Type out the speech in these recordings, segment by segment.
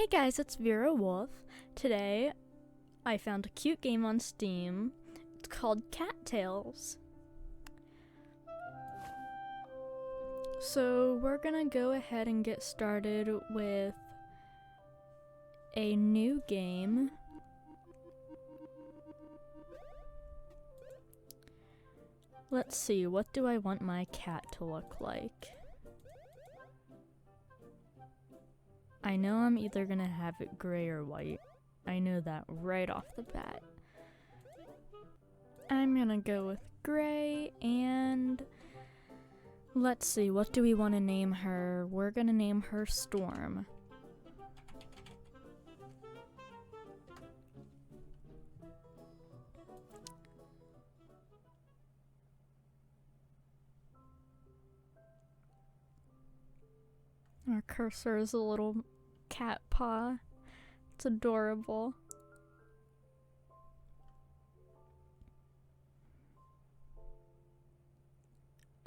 Hey guys, it's Virawolf. Today, I found a cute game on Steam. It's called Cattails. So we're gonna go ahead and get started with a new game. Let's see, what do I want my cat to look like? I know I'm either gonna have it gray or white. I know that right off the bat. I'm gonna go with gray, and let's see, what do we want to name her? We're gonna name her Storm. Our cursor is a little cat paw. It's adorable.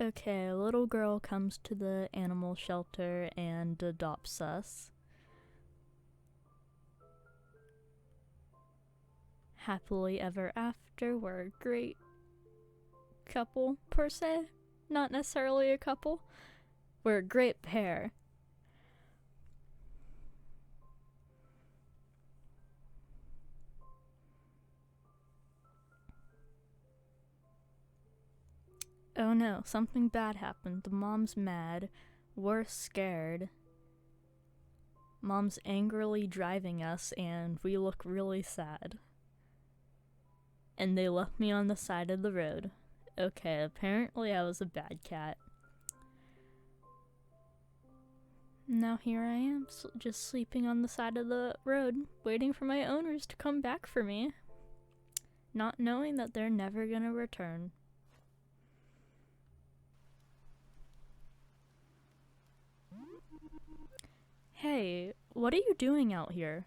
Okay, a little girl comes to the animal shelter and adopts us. Happily ever after, we're a great couple, per se. Not necessarily a couple. We're a great pair. Oh no, something bad happened. The mom's mad. We're scared. Mom's angrily driving us, and we look really sad. And they left me on the side of the road. Okay, apparently I was a bad cat. Now here I am, just sleeping on the side of the road, waiting for my owners to come back for me. Not knowing that they're never gonna return. Hey, what are you doing out here?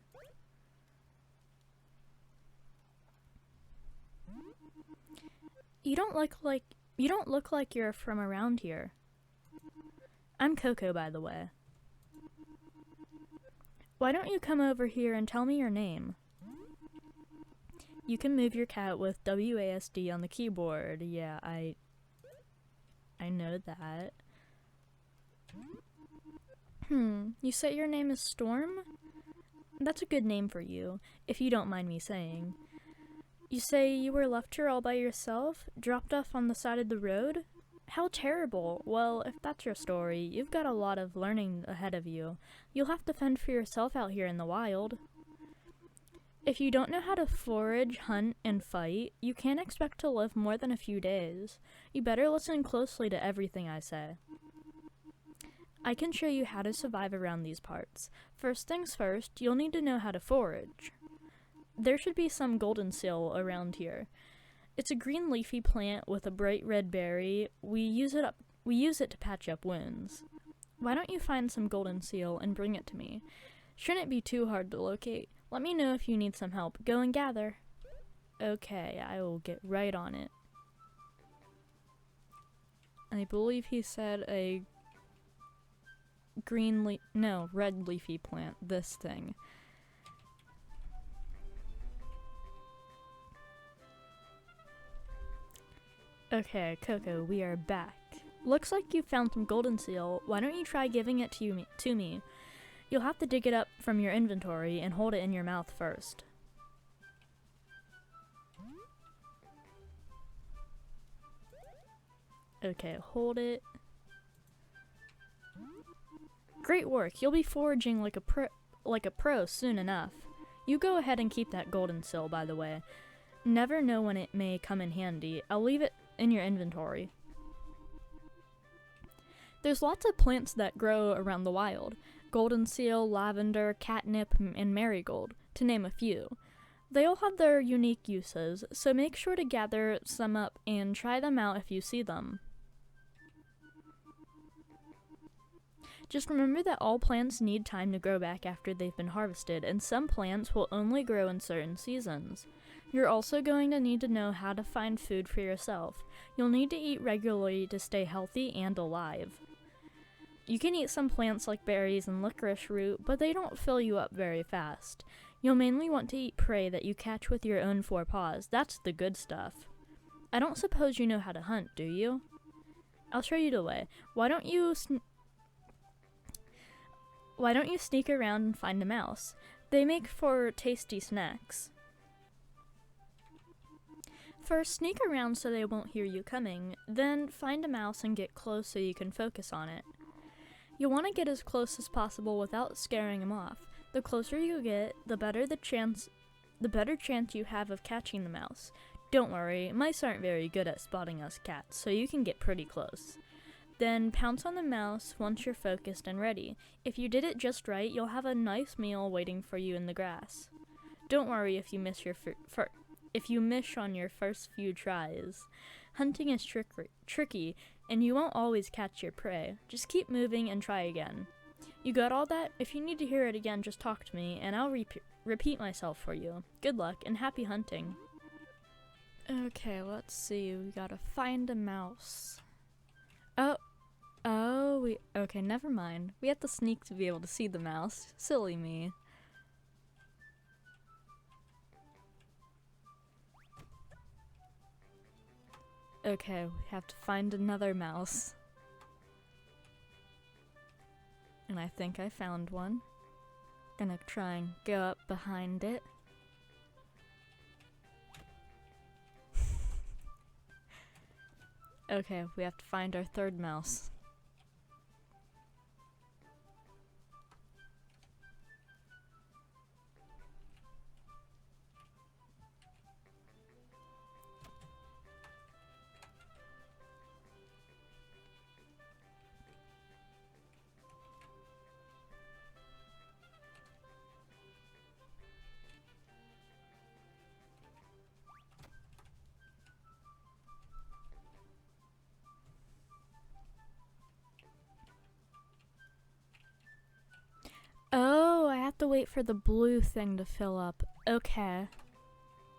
You don't look like you're from around here. I'm Coco, by the way. Why don't you come over here and tell me your name? You can move your cat with WASD on the keyboard. Yeah, I know that. You say your name is Storm? That's a good name for you, if you don't mind me saying. You say you were left here all by yourself, dropped off on the side of the road? How terrible. Well, if that's your story, you've got a lot of learning ahead of you. You'll have to fend for yourself out here in the wild. If you don't know how to forage, hunt, and fight, you can't expect to live more than a few days. You better listen closely to everything I say. I can show you how to survive around these parts. First things first, you'll need to know how to forage. There should be some golden seal around here. It's a green leafy plant with a bright red berry. We use it to patch up wounds. Why don't you find some golden seal and bring it to me? Shouldn't be too hard to locate. Let me know if you need some help. Go and gather. Okay, I will get right on it. I believe he said a red leafy plant, this thing. Okay, Coco, we are back. Looks like you found some golden seal. Why don't you try giving it to me? You'll have to dig it up from your inventory and hold it in your mouth first. Okay, hold it. Great work. You'll be foraging like a pro soon enough. You go ahead and keep that golden seal, by the way. Never know when it may come in handy. I'll leave it in your inventory. There's lots of plants that grow around the wild. Golden seal, lavender, catnip, and marigold, to name a few. They all have their unique uses, so make sure to gather some up and try them out if you see them. Just remember that all plants need time to grow back after they've been harvested, and some plants will only grow in certain seasons. You're also going to need to know how to find food for yourself. You'll need to eat regularly to stay healthy and alive. You can eat some plants like berries and licorice root, but they don't fill you up very fast. You'll mainly want to eat prey that you catch with your own 4 paws. That's the good stuff. I don't suppose you know how to hunt, do you? I'll show you the way. Why don't you sneak around and find a mouse? They make for tasty snacks. First, sneak around so they won't hear you coming. Then find a mouse and get close so you can focus on it. You'll want to get as close as possible without scaring them off. The closer you get, the better chance you have of catching the mouse. Don't worry, mice aren't very good at spotting us cats, so you can get pretty close. Then pounce on the mouse once you're focused and ready. If you did it just right, you'll have a nice meal waiting for you in the grass. Don't worry if you miss on your first few tries. Hunting is tricky, and you won't always catch your prey. Just keep moving and try again. You got all that? If you need to hear it again, just talk to me, and I'll repeat myself for you. Good luck, and happy hunting. Okay, let's see. We gotta find a mouse. Okay, never mind. We have to sneak to be able to see the mouse. Silly me. Okay, we have to find another mouse. And I think I found one. Gonna try and go up behind it. Okay, we have to find our third mouse. Oh, I have to wait for the blue thing to fill up. Okay.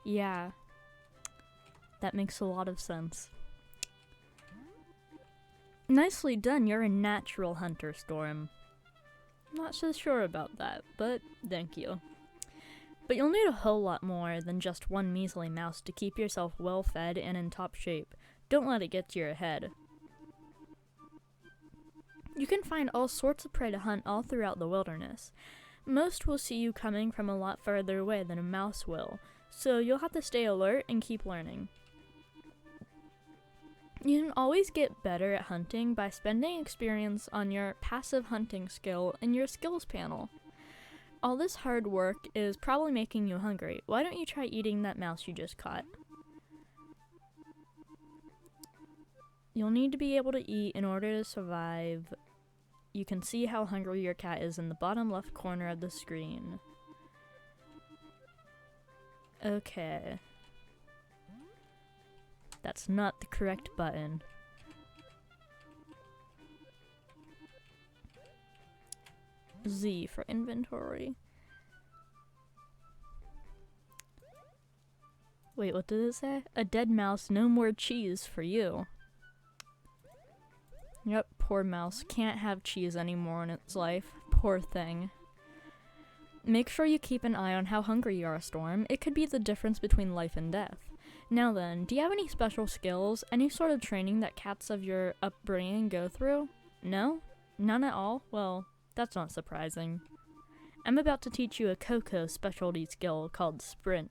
Yeah. That makes a lot of sense. Nicely done, you're a natural hunter, Storm. Not so sure about that, but thank you. But you'll need a whole lot more than just one measly mouse to keep yourself well fed and in top shape. Don't let it get to your head. You can find all sorts of prey to hunt all throughout the wilderness. Most will see you coming from a lot further away than a mouse will, so you'll have to stay alert and keep learning. You can always get better at hunting by spending experience on your passive hunting skill in your skills panel. All this hard work is probably making you hungry. Why don't you try eating that mouse you just caught? You'll need to be able to eat in order to survive. You can see how hungry your cat is in the bottom left corner of the screen. Okay. That's not the correct button. Z for inventory. Wait, what did it say? A dead mouse, no more cheese for you. Yep, poor mouse. Can't have cheese anymore in its life. Poor thing. Make sure you keep an eye on how hungry you are, Storm. It could be the difference between life and death. Now then, do you have any special skills? Any sort of training that cats of your upbringing go through? No? None at all? Well, that's not surprising. I'm about to teach you a Coco specialty skill called Sprint.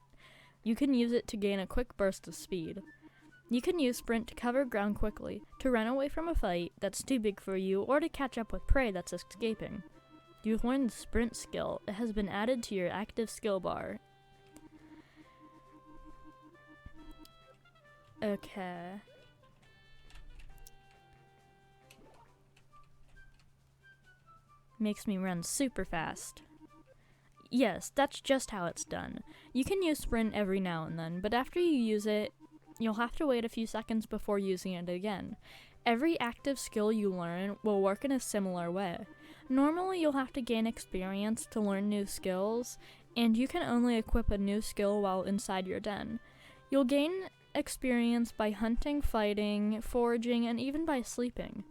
You can use it to gain a quick burst of speed. You can use Sprint to cover ground quickly, to run away from a fight that's too big for you, or to catch up with prey that's escaping. You've learned the Sprint skill. It has been added to your active skill bar. Okay. Makes me run super fast. Yes, that's just how it's done. You can use Sprint every now and then, but after you use it, you'll have to wait a few seconds before using it again. Every active skill you learn will work in a similar way. Normally, you'll have to gain experience to learn new skills, and you can only equip a new skill while inside your den. You'll gain experience by hunting, fighting, foraging, and even by sleeping.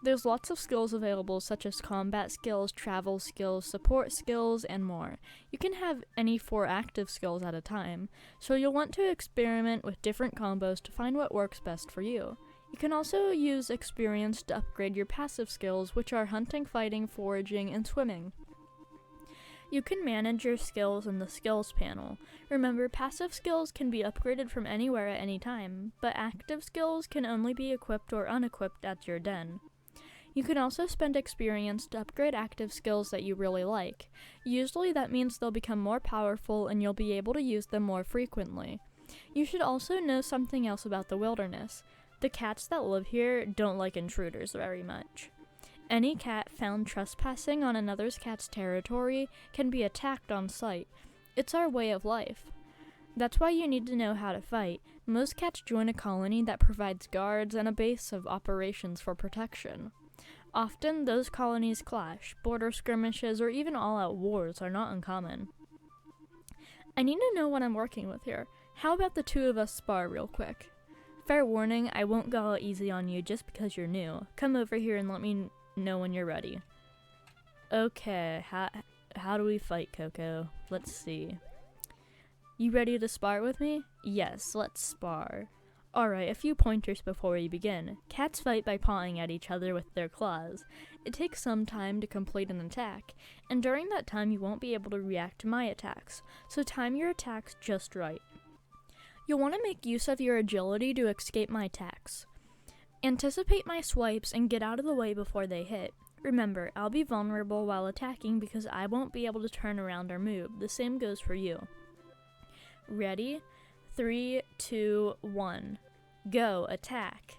There's lots of skills available, such as combat skills, travel skills, support skills, and more. You can have any 4 active skills at a time, so you'll want to experiment with different combos to find what works best for you. You can also use experience to upgrade your passive skills, which are hunting, fighting, foraging, and swimming. You can manage your skills in the skills panel. Remember, passive skills can be upgraded from anywhere at any time, but active skills can only be equipped or unequipped at your den. You can also spend experience to upgrade active skills that you really like. Usually that means they'll become more powerful and you'll be able to use them more frequently. You should also know something else about the wilderness. The cats that live here don't like intruders very much. Any cat found trespassing on another cat's territory can be attacked on sight. It's our way of life. That's why you need to know how to fight. Most cats join a colony that provides guards and a base of operations for protection. Often, those colonies clash. Border skirmishes or even all-out wars are not uncommon. I need to know what I'm working with here. How about the 2 of us spar real quick? Fair warning, I won't go easy on you just because you're new. Come over here and let me know when you're ready. Okay, how do we fight, Coco? Let's see. You ready to spar with me? Yes, let's spar. Alright, a few pointers before we begin. Cats fight by pawing at each other with their claws. It takes some time to complete an attack, and during that time you won't be able to react to my attacks, so time your attacks just right. You'll want to make use of your agility to escape my attacks. Anticipate my swipes and get out of the way before they hit. Remember, I'll be vulnerable while attacking because I won't be able to turn around or move. The same goes for you. Ready? 3, 2, 1. Go, attack.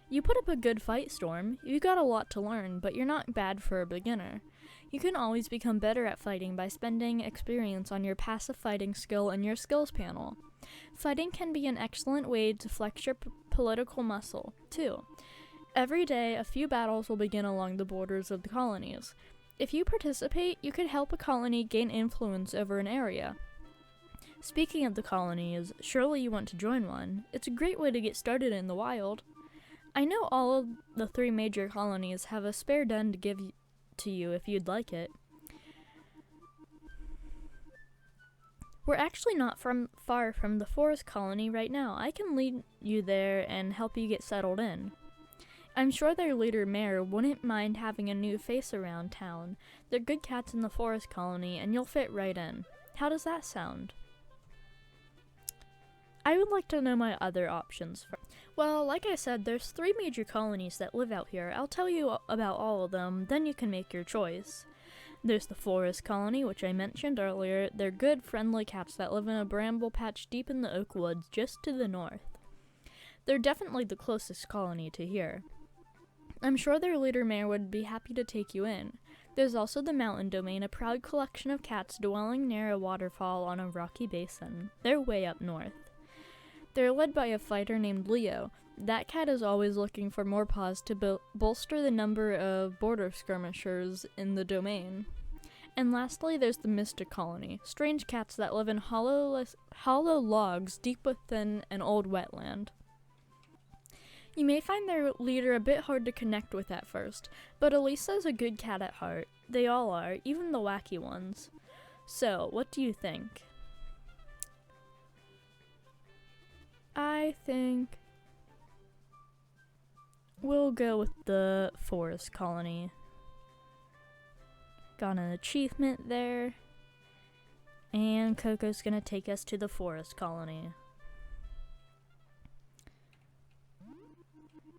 You put up a good fight, Storm. You got a lot to learn, but you're not bad for a beginner. You can always become better at fighting by spending experience on your passive fighting skill in your skills panel. Fighting can be an excellent way to flex your political muscle, too. Every day, a few battles will begin along the borders of the colonies. If you participate, you could help a colony gain influence over an area. Speaking of the colonies, surely you want to join one. It's a great way to get started in the wild. I know all of the 3 major colonies have a spare den to give to you if you'd like it. We're actually not far from the forest colony right now. I can lead you there and help you get settled in. I'm sure their leader, Mayor, wouldn't mind having a new face around town. They're good cats in the forest colony, and you'll fit right in. How does that sound? I would like to know my other options first. Well, like I said, there's 3 major colonies that live out here. I'll tell you about all of them, then you can make your choice. There's the forest colony, which I mentioned earlier. They're good, friendly cats that live in a bramble patch deep in the oak woods just to the north. They're definitely the closest colony to here. I'm sure their leader, Mayor, would be happy to take you in. There's also the mountain domain, a proud collection of cats dwelling near a waterfall on a rocky basin. They're way up north. They're led by a fighter named Leo. That cat is always looking for more paws to bolster the number of border skirmishers in the domain. And lastly, there's the Mystic Colony, strange cats that live in hollow logs deep within an old wetland. You may find their leader a bit hard to connect with at first, but Elisa's a good cat at heart. They all are, even the wacky ones. So, what do you think? I think we'll go with the forest colony. Got an achievement there. And Coco's gonna take us to the forest colony.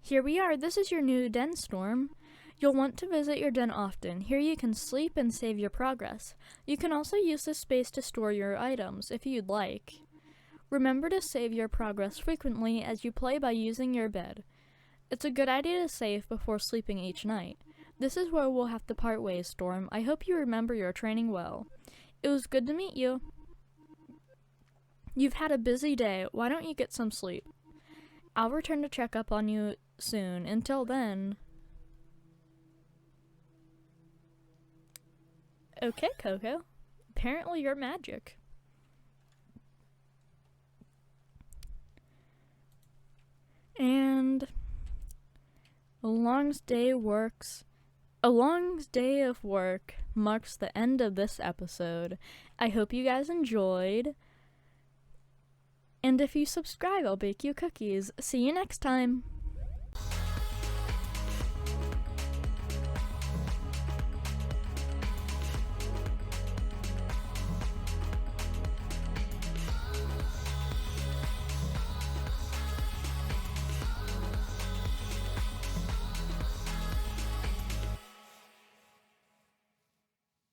Here we are. This is your new den, Storm. You'll want to visit your den often. Here you can sleep and save your progress. You can also use this space to store your items, if you'd like. Remember to save your progress frequently as you play by using your bed. It's a good idea to save before sleeping each night. This is where we'll have to part ways, Storm. I hope you remember your training well. It was good to meet you. You've had a busy day. Why don't you get some sleep? I'll return to check up on you soon. Until then... Okay, Coco. Apparently you're magic. And a long day of work marks the end of this episode. I hope you guys enjoyed. And if you subscribe, I'll bake you cookies. See you next time.